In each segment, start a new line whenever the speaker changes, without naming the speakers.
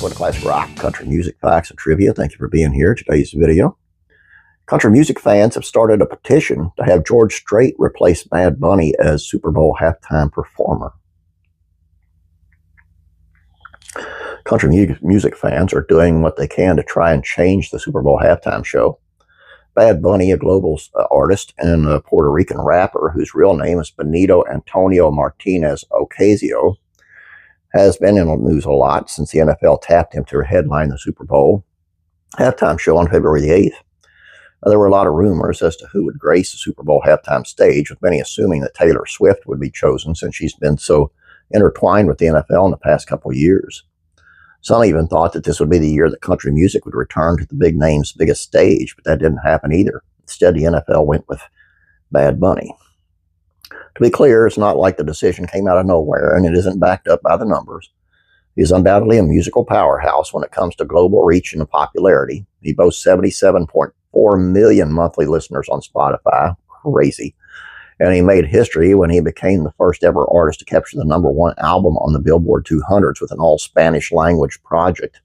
welcome to Classic Rock, Country Music Facts and Trivia. Thank you for being here. Today's video. Country music fans have started a petition to have George Strait replace Bad Bunny as Super Bowl halftime performer. Country music fans are doing what they can to try and change the Super Bowl halftime show. Bad Bunny, a global artist and a Puerto Rican rapper whose real name is Benito Antonio Martinez Ocasio, has been in the news a lot since the NFL tapped him to headline the Super Bowl halftime show on February the 8th. There were a lot of rumors as to who would grace the Super Bowl halftime stage, with many assuming that Taylor Swift would be chosen since she's been so intertwined with the NFL in the past couple of years. Some even thought that this would be the year that country music would return to the big name's biggest stage, but that didn't happen either. Instead, the NFL went with Bad Bunny. To be clear, it's not like the decision came out of nowhere, and it isn't backed up by the numbers. He is undoubtedly a musical powerhouse when it comes to global reach and popularity. He boasts 77.4 million monthly listeners on Spotify. Crazy. And he made history when he became the first ever artist to capture the #1 album on the Billboard 200s with an all-Spanish language project.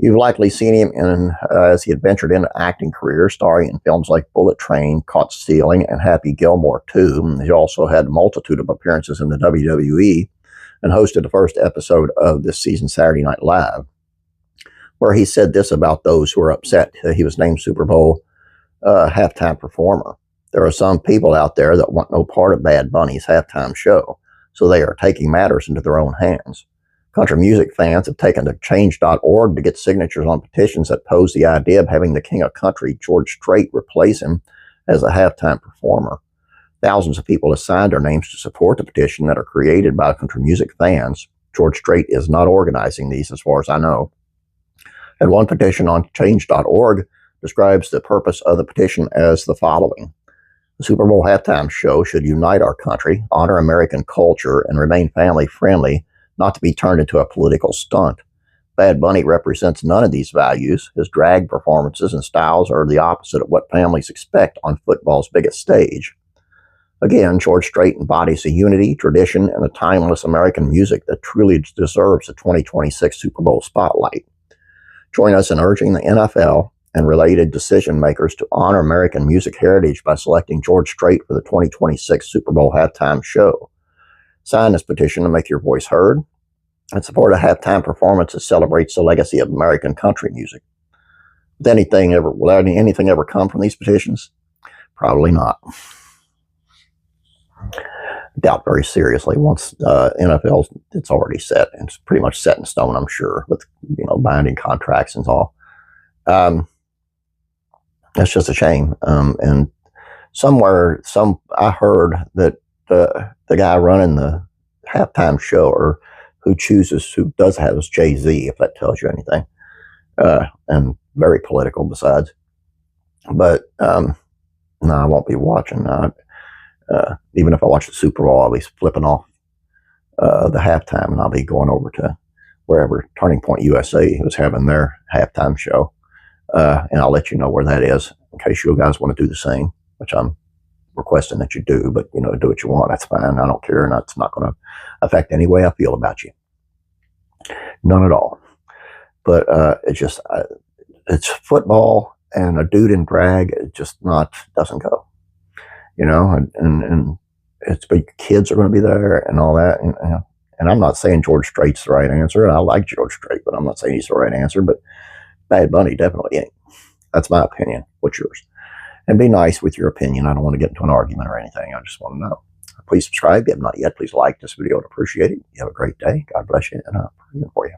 You've likely seen him as he had ventured into acting career, starring in films like Bullet Train, Caught Stealing, and Happy Gilmore 2. He also had a multitude of appearances in the WWE and hosted the first episode of this season's Saturday Night Live, where he said this about those who are upset he was named Super Bowl halftime performer. There are some people out there that want no part of Bad Bunny's halftime show, so they are taking matters into their own hands. Country music fans have taken to change.org to get signatures on petitions that pose the idea of having the king of country, George Strait, replace him as a halftime performer. Thousands of people have signed their names to support the petition that are created by country music fans. George Strait is not organizing these as far as I know. And one petition on change.org describes the purpose of the petition as the following. The Super Bowl halftime show should unite our country, honor American culture, and remain family-friendly, not to be turned into a political stunt. Bad Bunny represents none of these values. His drag performances and styles are the opposite of what families expect on football's biggest stage. Again, George Strait embodies the unity, tradition, and the timeless American music that truly deserves the 2026 Super Bowl spotlight. Join us in urging the NFL and related decision makers to honor American music heritage by selecting George Strait for the 2026 Super Bowl halftime show. Sign this petition to make your voice heard and support a halftime performance that celebrates the legacy of American country music. Will anything ever come from these petitions? Probably not. Doubt very seriously. Once NFL, it's already set, and it's pretty much set in stone, I'm sure, with binding contracts and all. That's just a shame. And I heard that the guy running the halftime show, or who does have is Jay-Z, if that tells you anything, and very political besides. But no, I won't be watching. Even if I watch the Super Bowl, I'll be flipping off the halftime, and I'll be going over to wherever Turning Point USA is having their halftime show, and I'll let you know where that is in case you guys want to do the same, which I'm requesting that you do, but do what you want. That's fine. I don't care, and that's not going to affect any way I feel about you. None at all. But it's football, and a dude in drag, it just doesn't go. And it's big kids are going to be there and all that, and I'm not saying George Strait's the right answer, and I like George Strait, but I'm not saying he's the right answer. But Bad Bunny definitely ain't. That's my opinion. What's yours? And be nice with your opinion. I don't want to get into an argument or anything. I just want to know. Please subscribe if you have not yet. Please like this video. I'd appreciate it. You have a great day. God bless you, and I'm praying for you.